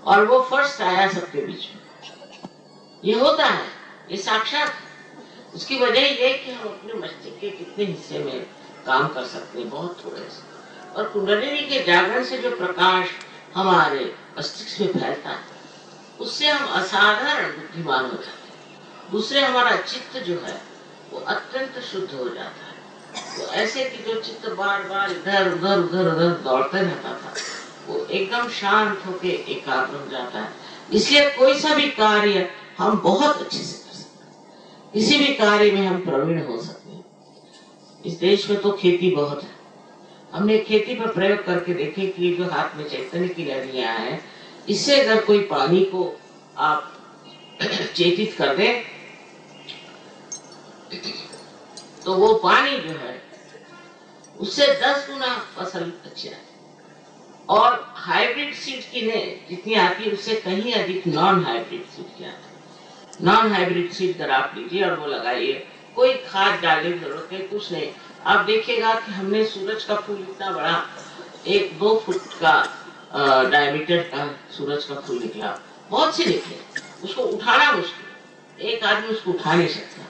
और वो फर्स्ट आया सबके बीच में। ये होता है, ये साक्षात। उसकी वजह ये कि हम अपने मस्तिष्क के कितने हिस्से में काम कर सकते हैं, बहुत थोड़े से। और कुंडलिनी के जागरण से जो प्रकाश हमारे मस्तिष्क में फैलता है, उससे हम असाधारण बुद्धिमान हो जाते हैं। दूसरे हमारा चित्त जो है वो अत्यंत शुद्ध हो जाता है। तो ऐसे कि जो चित्त बार बार इधर उधर उधर उधर दौड़ते रहता था, वो एकदम शांत होके एकाग्र हो जाता है। इसलिए कोई सा भी कार्य हम बहुत अच्छे से कर सकते हैं, किसी भी कार्य में हम प्रवीण हो सकते हैं। इस देश में तो खेती बहुत है। हमने खेती पर प्रयोग करके देखे कि जो हाथ में चैतन्य की लहरियां हैं, इससे अगर कोई पानी को आप चेतित कर दे तो वो पानी जो है उससे 10 गुना फसल अच्छी आती है। और हाइब्रिड सीड की ने जितनी आती है उससे कहीं अधिक नॉन हाइब्रिड सीड की आती है। नॉन हाइब्रिड सीड अगर आप लीजिए और वो लगाइए, कोई खाद डालने की जरूरत नहीं, कुछ नहीं। आप देखिएगा कि हमने सूरज का फूल इतना बड़ा 1-2 फुट का डायमीटर का सूरज का फूल निकला, बहुत से निकले। उसको उठाना मुश्किल, एक आदमी उसको उठा नहीं सकता।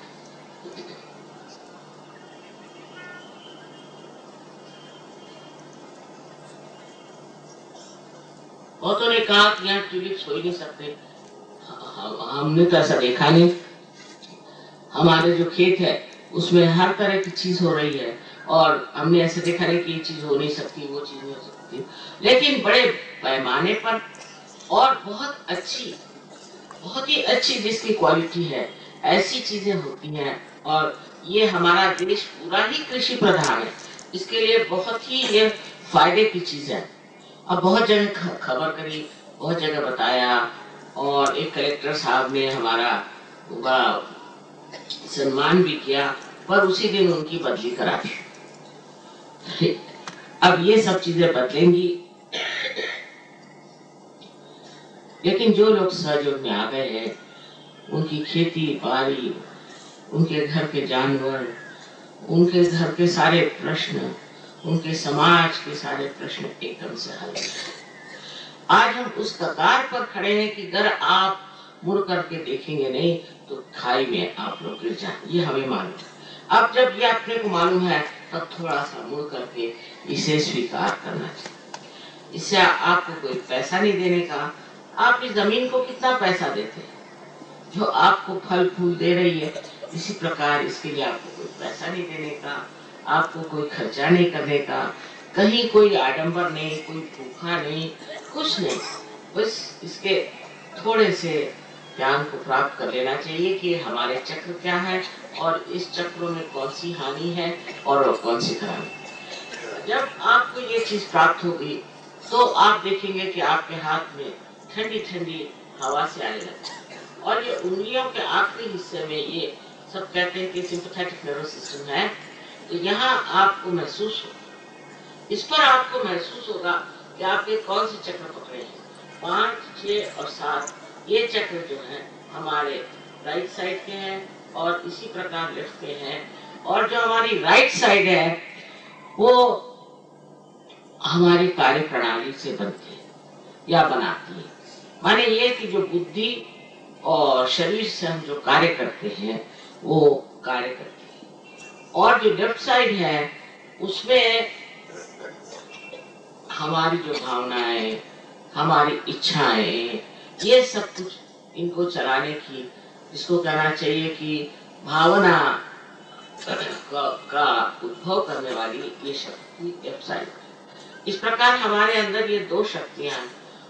बहुतों ने कहा कि यहाँ ट्यूलिप्स हो ही नहीं सकते। हमने तो ऐसा देखा नहीं। हमारे जो खेत है उसमें हर तरह की चीज हो रही है, और हमने ऐसे देखा नहीं कि ये चीज हो नहीं सकती, वो चीज नहीं हो सकती। लेकिन बड़े पैमाने पर और बहुत ही अच्छी जिसकी क्वालिटी है, ऐसी चीजें होती हैं। और ये हमारा देश पूरा ही कृषि प्रधान है, इसके लिए बहुत ही ये फायदे की चीज है। अब बहुत जगह खबर करी, बहुत जगह बताया, और एक कलेक्टर साहब ने हमारा सम्मान भी किया, पर उसी दिन उनकी बदली करा दी। अब ये सब चीजें बदलेंगी, लेकिन जो लोग सहयोग में आ गए हैं, उनकी खेती बाड़ी, उनके घर के जानवर, उनके घर के सारे प्रश्न, उनके समाज के सारे प्रश्न एकदम से हल। आज हम उस कगार पर खड़े हैं कि अगर आप मुड़ करके देखेंगे नहीं तो खाई में आप लोग गिर जाएंगे, ये हमें मालूम है। अब जब ये अपने को मालूम है, तब थोड़ा सा मुड़ करके इसे स्वीकार करना चाहिए। इससे आपको कोई पैसा नहीं देने का। आप इस जमीन को कितना पैसा देते हैं, जो आपको फल फूल दे रही है, इसी प्रकार इसके लिए आपको कोई पैसा नहीं देने का, आपको कोई खर्चा नहीं करने का, कहीं कोई आडंबर नहीं, कोई भूखा नहीं, कुछ नहीं। बस इसके थोड़े से ज्ञान को प्राप्त कर लेना चाहिए कि हमारे चक्र क्या है, और इस चक्रों में कौन सी हानि है और कौन सी खराबी। जब आपको ये चीज प्राप्त होगी तो आप देखेंगे कि आपके हाथ में ठंडी ठंडी हवा से आने लगती है, और ये उंगलियों के आखिरी हिस्से में ये सब कहते हैं कि सिंपैथेटिक नर्वस सिस्टम है। तो यहाँ आपको महसूस होगा, इस पर आपको महसूस होगा कि आपके कौन से चक्र पकड़े हैं। 5, 6 और 7 ये चक्र जो है हमारे राइट साइड के हैं, और इसी प्रकार लेफ्ट के हैं। और जो हमारी राइट साइड है वो हमारी कार्य प्रणाली से बनती है या बनाती है। माने ये कि जो बुद्धि और शरीर से हम जो कार्य करते हैं वो कार्य करते हैं, और जो लेफ्ट साइड है उसमें हमारी जो भावनाएं, हमारी इच्छाएं, ये सब कुछ इनको चलाने की, इसको कहना चाहिए कि भावना का उद्भव करने वाली ये शक्ति लेफ्ट साइड है। इस प्रकार हमारे अंदर ये 2 शक्तियां हैं,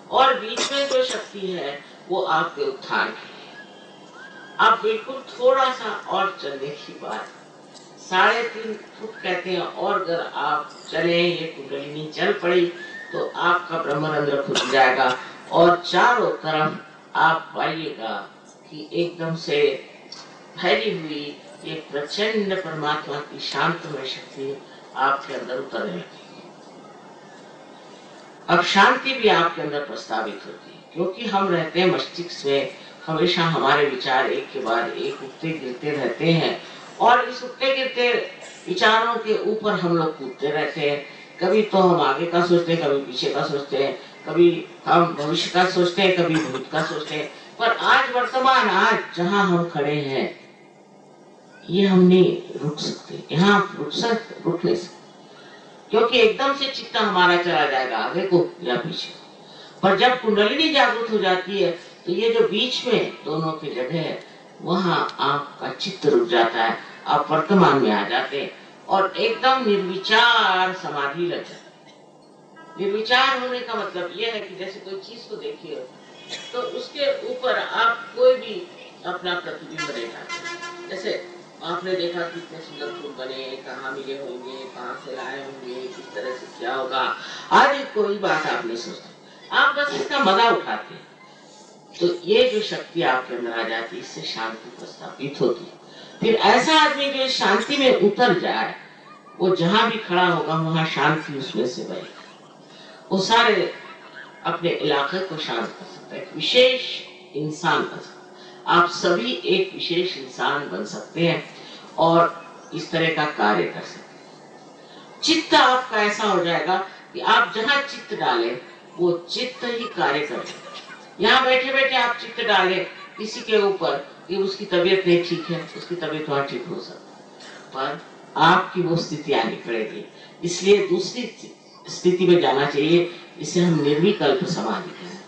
और बीच में जो शक्ति है वो आपके उत्थान की है। आप बिल्कुल थोड़ा सा और चलने की बात, 3.5 फुट कहते हैं, और अगर आप चले, ये कुंडलिनी चल पड़ी तो आपका ब्रह्मरंध्र खुल जाएगा, और चारों तरफ आप पाइएगा कि एकदम से फैली हुई ये प्रचंड परमात्मा की शांतमय शक्ति आपके अंदर उतरने लगेगी। अब शांति भी आपके अंदर प्रस्तावित होती है, क्योंकि हम रहते हैं मस्तिष्क में, हमेशा हमारे विचार एक के बाद एक उठते गिरते रहते हैं, और इस उठते गिरते विचारों के ऊपर हम लोग कूदते रहते हैं। कभी तो हम आगे का सोचते हैं, कभी पीछे का सोचते हैं, कभी हम भविष्य का सोचते हैं, कभी भूत का सोचते हैं, पर आज वर्तमान, आज जहाँ हम खड़े हैं, ये हम नहीं रुक सकते, यहाँ रुक नहीं सकते, क्योंकि एकदम से चित्त हमारा चला जाएगा आगे को या पीछे। पर जब कुंडलिनी जागृत हो जाती है तो ये जो बीच में दोनों की जगह है, वहां आपका चित्त रुक जाता है, आप वर्तमान में आ जाते हैं और एकदम निर्विचार समाधि लग जाती है। निर्विचार होने का मतलब यह है कि जैसे कोई चीज को देखिए तो उसके ऊपर आप कोई भी अपना प्रतिबिंब नहीं डालते। जैसे आपने देखा कितने सुंदर फूल बने, कहाँ मिले होंगे, कहाँ से लाए होंगे, किस तरह से क्या होगा, आदि कोई बात आप नहीं सोचते, आप बस इसका मजा उठाते हैं। तो ये जो शक्ति आपके अंदर आ जाती है, इससे शांति प्रस्थापित होती है। फिर ऐसा आदमी जो शांति में उतर जाए, वो जहां भी खड़ा होगा वहां शांति उसमें से बहेगी। वो सारे अपने इलाके को शांत कर सकता है, विशेष इंसान बन सकता है। आप सभी एक विशेष इंसान बन सकते हैं और इस तरह का कार्य कर सकते हैं। चित्त आपका ऐसा हो जाएगा कि आप जहां चित्त डालें वो चित्त ही कार्य करे। यहाँ बैठे बैठे आप चित्त डालें किसी के ऊपर कि उसकी तबीयत नहीं ठीक है, उसकी तबीयत वहां ठीक हो सकती, पर आपकी वो स्थिति आनी पड़ेगी। इसलिए दूसरी स्थिति में जाना चाहिए, इसे हम निर्विकल्प समाधि कहें,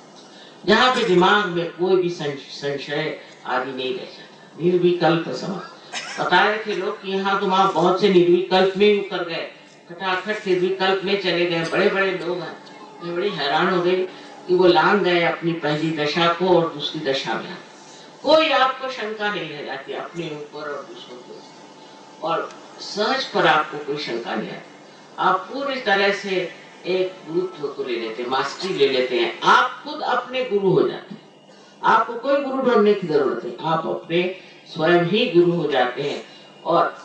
जहाँ पे दिमाग में कोई भी संशय आदि नहीं रह जाता। निर्विकल्प समाधि बता रहे थे लोग कि यहाँ तो वहां बहुत से निर्विकल्प में उतर गए, फटाफट निर्विकल्प में चले गए, बड़े बड़े लोग हैं। मैं बड़ी हैरान हो गई कि वो लांग गए अपनी पहली दशा को और दूसरी दशा में। कोई आपको शंका नहीं रह जाती अपने ऊपर और दूसरों के ऊपर, और सहज पर आपको कोई शंका नहीं आती। आप पूरी तरह से एक गुरुत्व को ले लेते हैं, मास्टरी ले लेते हैं, आप खुद अपने गुरु हो जाते हैं। आपको कोई गुरु ढूंढने की जरूरत नहीं, आप अपने स्वयं ही गुरु हो जाते हैं। और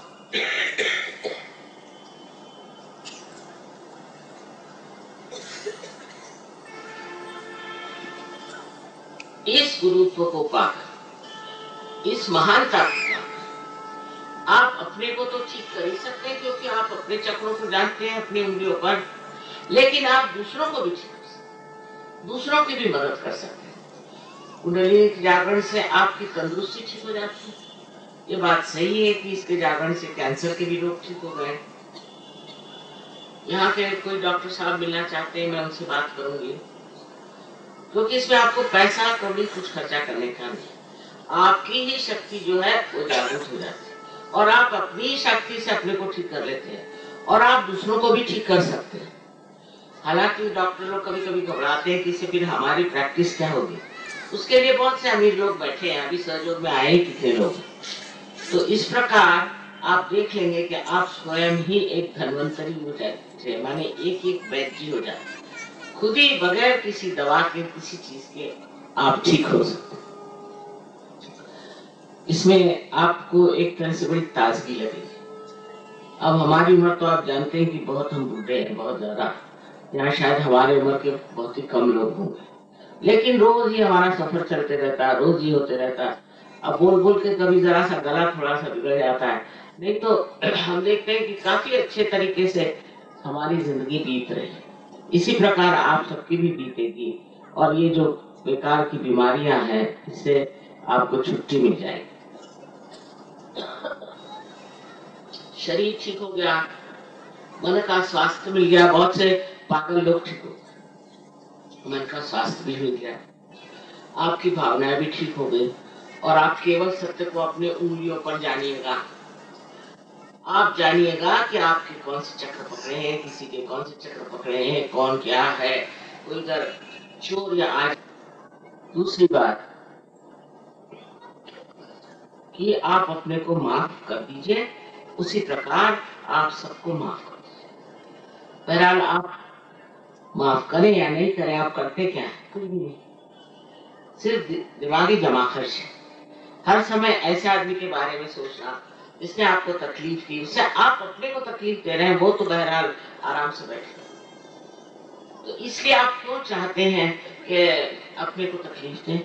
इस गुरुत्व को पाकर, इस महानता को पाकर आप अपने को तो ठीक कर ही सकते हैं, क्योंकि आप अपने चक्रों को जानते हैं अपनी उंगलियों पर, लेकिन आप दूसरों को भी ठीक कर सकते हैं, दूसरों की भी मदद कर सकते हैं। कुंडलिनी के जागरण से आपकी तंदुरुस्ती ठीक हो जाती है। ये बात सही है कि इसके जागरण से कैंसर के भी रोग ठीक हो गए। यहाँ के कोई डॉक्टर साहब मिलना चाहते हैं, मैं उनसे बात करूंगी, क्योंकि इसमें आपको पैसा कभी कुछ खर्चा करने का नहीं, आपकी ही शक्ति जो है वो जागृत हो जाती है और आप अपनी शक्ति से अपने को ठीक कर लेते हैं और आप दूसरों को भी ठीक कर सकते हैं। हालांकि डॉक्टर लोग कभी कभी घबराते हैं कि इससे फिर हमारी प्रैक्टिस क्या होगी। उसके लिए बहुत से अमीर लोग बैठे हैं, अभी सहयोग में आए कितने लोग। तो इस प्रकार आप देख लेंगे कि आप स्वयं ही एक धन्वंतरी हो जाते हैं, माने एक एक वैद्य हो जाते हैं, खुद ही बगैर किसी दवा के, किसी चीज के आप ठीक हो सकते हैं। इसमें आपको एक तरह से बड़ी ताजगी लगेगी। अब हमारी उम्र तो आप जानते हैं कि बहुत हम बूढ़े हैं, बहुत ज्यादा। यहाँ शायद हमारे उम्र के बहुत ही कम लोग होंगे, लेकिन रोज ही हमारा सफर चलते रहता है, रोज ही होते रहता है। अब बोल बोल के कभी जरा सा गला थोड़ा सा बिगड़ जाता है, नहीं तो हम देखते हैं कि काफी अच्छे तरीके से हमारी जिंदगी बीत रही है। इसी प्रकार आप सबकी भी बीतेगी और ये जो बेकार की बीमारियां हैं, इससे आपको छुट्टी मिल जाएगी। शरीर ठीक हो गया, मन का स्वास्थ्य मिल गया, बहुत से पागल लोग ठीक हो गए, मन का स्वास्थ्य भी मिल गया, आपकी भावनाएं भी ठीक हो गई और आप केवल सत्य को अपने उंगलियों पर जानिएगा। आप जानिएगा कि आपके कौन से चक्र पकड़े हैं, किसी के कौन से चक्र पकड़े हैं, कौन क्या है, कोई इधर चोर या आज। दूसरी बात कि आप अपने को माफ कर दीजिए, उसी प्रकार आप सबको माफ कर दीजिए। बहरहाल आप माफ करें या नहीं करें, आप करते क्या है? कुछ भी नहीं, सिर्फ दिमागी जमा खर्च है। हर समय ऐसे आदमी के बारे में सोचना जिसने आपको तकलीफ दी, उससे आप अपने को तकलीफ दे रहे हैं, वो तो बहरहाल आराम से बैठे। तो इसलिए आप क्यों चाहते हैं कि अपने को तकलीफ दें?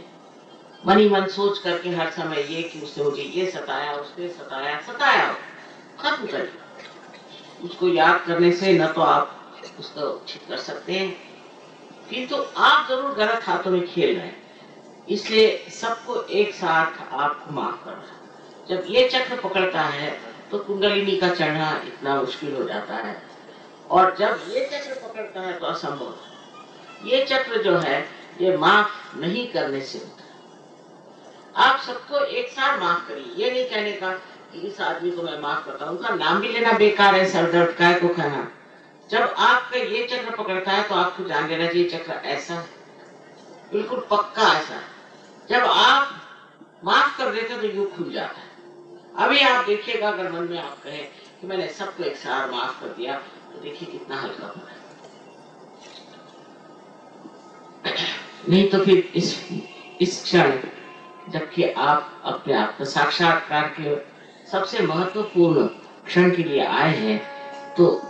मन ही मन सोच करके हर समय ये कि उसने मुझे ये सताया, उसने सताया, सताया खत्म कर। उसको याद करने से न तो आप उसको ठीक कर सकते हैं किंतु आप जरूर गलत हाथों में खेल रहे हैं, इसलिए सबको एक साथ आपको माफ करना है। जब ये चक्र पकड़ता है तो कुंडलिनी का चढ़ना इतना मुश्किल हो जाता है, और जब ये चक्र पकड़ता है तो असंभव है। ये चक्र जो है ये माफ नहीं करने से होता है। आप सबको एक साथ माफ करिए, ये नहीं कहने का कि इस आदमी को मैं माफ करता हूँ, उनका नाम भी लेना बेकार है, सरदर्द काय को खाना। जब आपका ये चक्र पकड़ता है तो आपको जान लेना चाहिए चक्र ऐसा है, बिल्कुल पक्का ऐसा है। जब आप माफ कर देते तो युग खुल जाता है। अभी आप देखिएगा, अगर मन में आप कहें कि मैंने सबको एक साथ माफ कर दिया, तो देखिए कितना हल्का हो रहा है। नहीं तो फिर इस क्षण जबकि आप अपने आप को साक्षात्कार के सबसे महत्वपूर्ण क्षण के लिए आए हैं, तो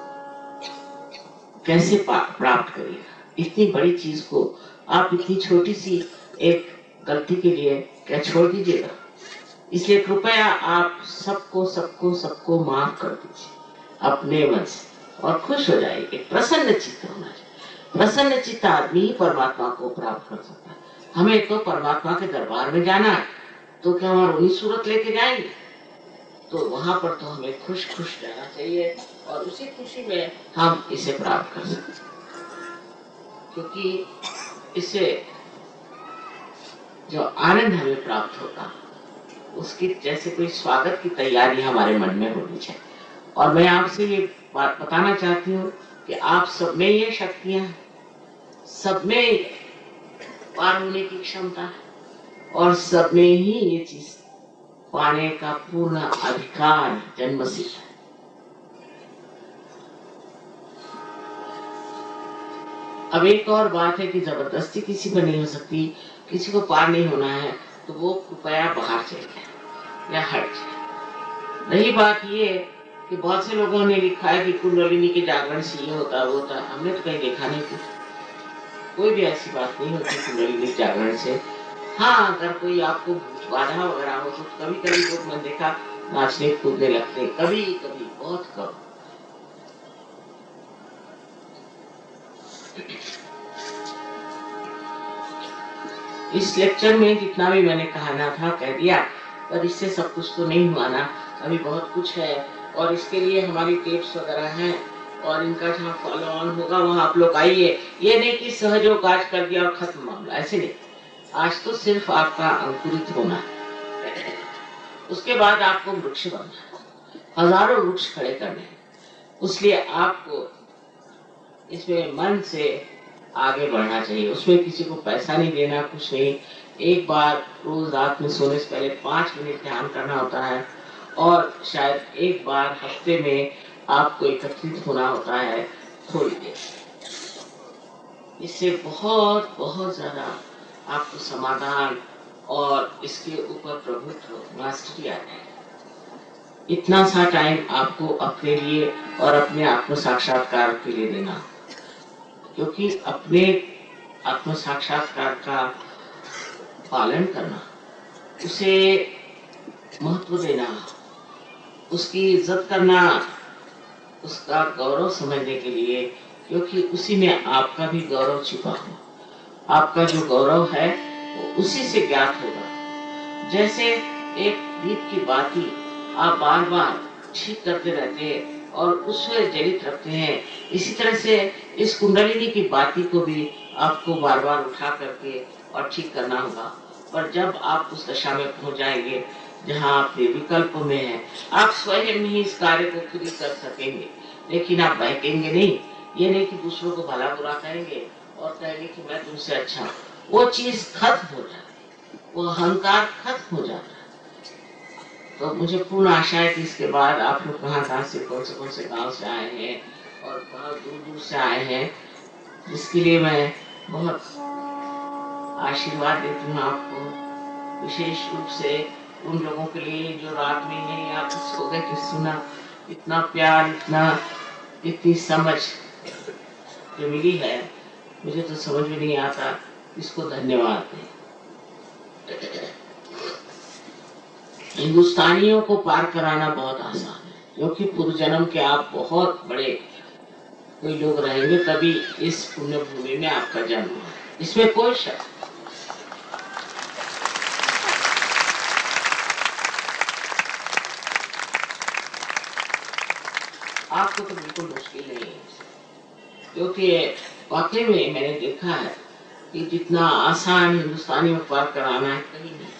कैसे प्राप्त करिएगा इतनी बड़ी चीज को? आप इतनी छोटी सी एक गलती के लिए क्या छोड़ दीजिएगा? इसलिए कृपया आप सबको सबको सबको माफ कर दीजिए अपने मन से, और खुश हो जाइए। प्रसन्न चित्त होना चाहिए। प्रसन्न चित्त आदमी ही परमात्मा को प्राप्त कर सकता है। हमें तो परमात्मा के दरबार में जाना है, तो क्या हम उन्हीं सूरत लेके जाएंगे? तो वहां पर तो हमें खुश खुश रहना चाहिए, और उसी खुशी में हम इसे प्राप्त कर सकते हैं। क्योंकि इससे जो आनंद हमें प्राप्त होता, उसकी जैसे कोई स्वागत की तैयारी हमारे मन में होनी चाहिए। और मैं आपसे ये बात बताना चाहती हूँ कि आप सब में ये शक्तियां, सब में पार होने की क्षमता है, और सब में ही ये चीज पाने का पूर्ण अधिकार जन्मसिद्ध है। अब एक और बात है कि जबरदस्ती किसी पर नहीं हो सकती। किसी को पार नहीं होना है तो वो कृपया बाहर चले जाए या हट जाए। रही बात ये कि बहुत से लोगों ने लिखा है कि कुंडलिनी के जागरण से ये होता वो होता, हमने तो कहीं देखा नहीं कुछ, कोई भी ऐसी बात नहीं होती कुंडलिनी के जागरण से। हाँ, अगर कोई आपको बाधा वगैरह हो तो कभी कभी लोग मैंने देखा नाचने कूदने लगते, कभी कभी, बहुत कम। इस लेक्चर में जितना भी मैंने कहना था कह दिया, पर इससे सब कुछ तो नहीं हुआ ना, अभी बहुत कुछ है। और इसके लिए हमारी टिप्स वगैरह हैं, और इनका जहाँ फॉलो ऑन होगा वहाँ आप लोग आइए। ये नहीं कि सहयोग आज कर दिया और खत्म मामला, ऐसे नहीं। आज तो सिर्फ आपका अंकुरित होना है, उसके बाद आपको वृक्ष बनना है, हजारों वृक्ष खड़े करने हैं। इसलिए आपको इसमें मन से आगे बढ़ना चाहिए। उसमें किसी को पैसा नहीं देना, कुछ नहीं। एक बार रोज रात में सोने से पहले 5 मिनट ध्यान करना होता है, और शायद एक बार हफ्ते में आपको एकत्रित होना होता है थोड़ी देर। इससे बहुत बहुत ज्यादा आपको समाधान और इसके ऊपर प्रभुत्व, मास्टरी आ जाएगी। इतना सा टाइम आपको अपने लिए और अपने आत्म साक्षात्कार के लिए देना, क्योंकि अपने आत्म साक्षात्कार का पालन करना, उसे महत्व देना, उसकी इज्जत करना, उसका गौरव समझने के लिए, क्योंकि उसी में आपका भी गौरव छिपा हो। आपका जो गौरव है वो उसी से ज्ञात होगा। जैसे एक दीप की बाती आप बार बार ठीक करते रहते हैं और उसमें जलित रखते हैं, इसी तरह से इस कुंडलिनी की बाती को भी आपको बार बार उठा करके और ठीक करना होगा। और जब आप उस दशा में पहुंच जाएंगे जहां आप विकल्प में हैं, आप स्वयं ही इस कार्य को खुद कर सकेंगे, लेकिन आप बहकेंगे नहीं। ये नहीं कि दूसरों को भला बुरा कहेंगे और कहेंगे कि मैं तुमसे अच्छा, वो चीज खत्म हो जाती, वो अहंकार खत्म हो जाता है। तो मुझे पूर्ण आशा है कि इसके बाद आप लोग कहाँ से कौन से गांव से आए हैं और बहुत दूर दूर से आए हैं, जिसके लिए मैं बहुत आशीर्वाद देती हूँ आपको, विशेष रूप से उन लोगों के लिए जो रात में नहीं आप सो गए कि सुना। इतना प्यार, इतनी समझ जो मिली है, मुझे तो समझ में नहीं आता इसको धन्यवाद दें। हिंदुस्तानियों को पार कराना बहुत आसान है, क्योंकि पूर्व जन्म के आप बहुत बड़े कोई लोग रहेंगे, तभी इस पुण्य भूमि में आपका जन्म हुआ, इसमें कोई शक। आपको तो बिल्कुल मुश्किल नहीं है, क्योंकि वाकई में मैंने देखा है कि जितना आसान हिंदुस्तानी में पार कराना है कहीं नहीं।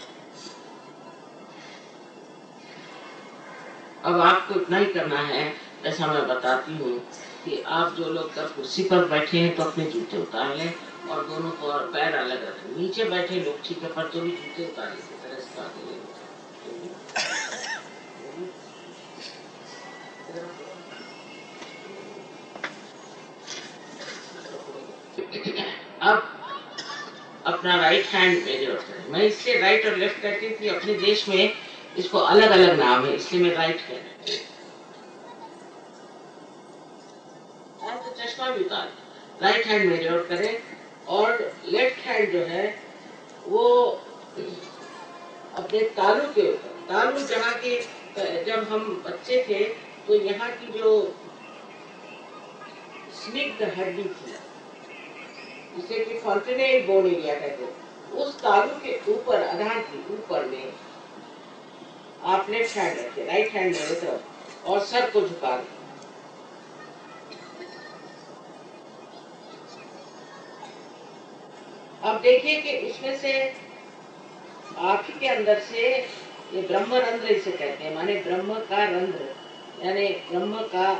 अब आपको इतना ही करना है, ऐसा मैं बताती हूँ कि आप जो लोग कुर्सी पर बैठे हैं तो अपने जूते उतार लें और दोनों पैर अलग रखें। नीचे बैठे लोग ठीक है, पर तो भी जूते उतार लें। अब अपना राइट हैंड मेरे ओर करें। मैं इसलिए राइट और लेफ्ट कहती हूँ कि अपने देश में इसको अलग अलग नाम है, इसलिए मैं राइट कह रही हूँ। तो चश्मा भी उतार, राइट हैंड मेरे ओर करें और लेफ्ट हैंड जो है वो अपने तालू के ऊपर, तालू जहाँ के जब हम बच्चे थे तो यहाँ की जो स्निग्ध हड्डी थी, जिसे कि फॉन्टेनेल बोन एरिया कहते हैं, उस तालू के ऊपर, आधार के ऊपर में आप लेफ्ट हैंड रखिए, राइट हैंड मेरे तरफ, और सर को झुका दें। अब देखिए कि इसमें से आप ही के अंदर से ये ब्रह्म रंध्र इसे कहते हैं, माने ब्रह्म का रंध्र, यानी ब्रह्म का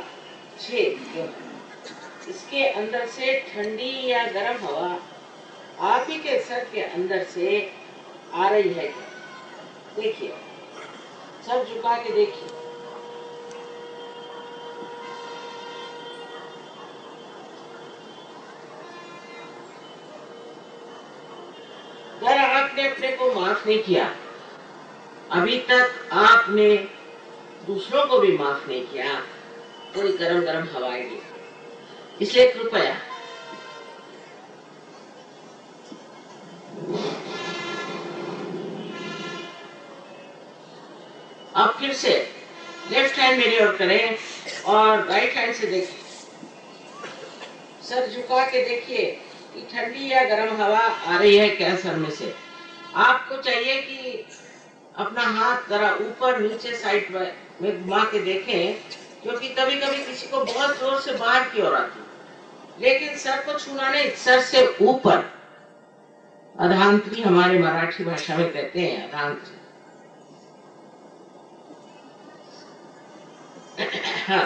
छेद जो है, इसके अंदर से ठंडी या गर्म हवा आप ही के सर के अंदर से आ रही है क्या? देखिए, सर झुका के देखिए। अगर आपने अपने को माफ नहीं किया, अभी तक आपने दूसरों को भी माफ नहीं किया, कोई गरम गरम हवाएं दी, इसलिए कृपया आप फिर से लेफ्ट हैंड मेरी ओर करें और राइट हैंड से देखिए, सर झुका के देखिए कि ठंडी या गर्म हवा आ रही है क्या सर में से। आपको चाहिए कि अपना हाथ जरा ऊपर नीचे साइड में घुमा के देखें, क्योंकि कभी कभी किसी को बहुत जोर से बाहर की ओर आती, लेकिन सर को छूना नहीं, सर से ऊपर। अधांतरी हमारे मराठी भाषा में कहते हैं, अधांतरी। हाँ।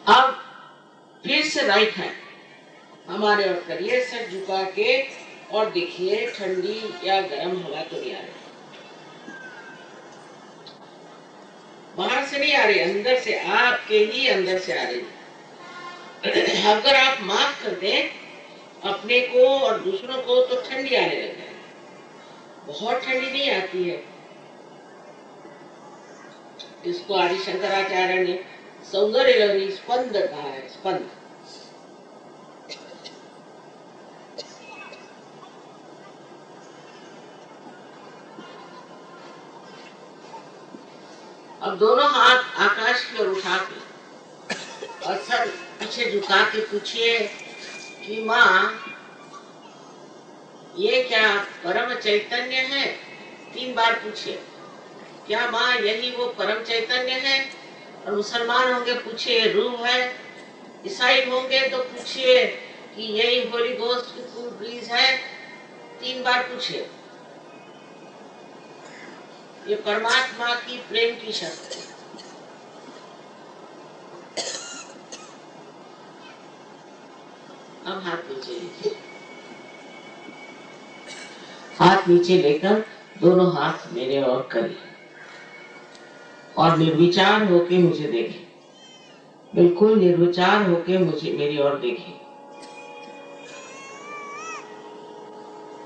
अब फिर से राइट हैंड हमारे ओर करिए, सर झुका के, और देखिए ठंडी या गर्म हवा तो नहीं आ रही, बाहर से नहीं आ रही, अंदर से, आपके ही अंदर से आ रही। अगर आप माफ कर दें अपने को और दूसरों को तो ठंडी आने लग जाए, बहुत ठंडी नहीं आती है। इसको आदि शंकराचार्य ने सौंदर्य लहरी स्पंद कहा है, स्पंद। अब दोनों हाथ आकाश की ओर उठा के और सर पीछे झुका के पूछिए कि माँ, ये क्या परम चैतन्य है? 3 बार पूछिए, क्या माँ यही वो परम चैतन्य है? और मुसलमान होंगे पूछिए रूह है, ईसाई होंगे तो पूछिए कि यही होली गोस्ट की कूल ब्रीज है। 3 बार पूछिए। ये परमात्मा की प्रेम की शक्ति है। अब हाथ नीचे लीजिए, हाथ नीचे लेकर दोनों हाथ मेरे ओर करिए और निर्विचार होके मुझे देखें, बिल्कुल निर्विचार होके मुझे, मेरी ओर देखें।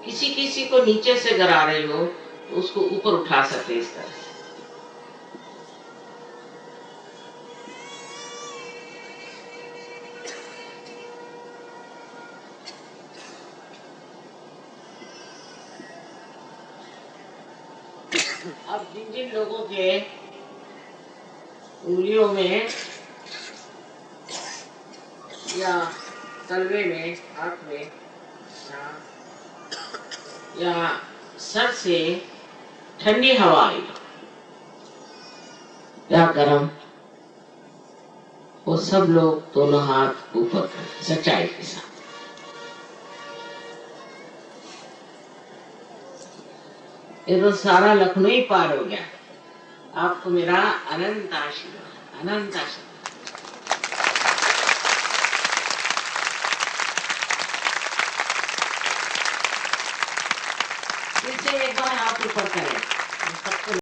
किसी किसी को नीचे से गिरा रही हो तो उसको ऊपर उठा सकते इस तरह से। अब जिन जिन लोगों के उंगलियों में या तलवे में, हाथ में या सर से ठंडी हवा आई या गरम, वो सब लोग दोनों हाथ ऊपर कर सच्चाई के साथ। ये तो सारा लखनऊ ही पार हो गया। आपको मेरा अनंत आशीर्वाद, अनंत आशीर्वाद। फिर से एक बार हाथ ऊपर करें।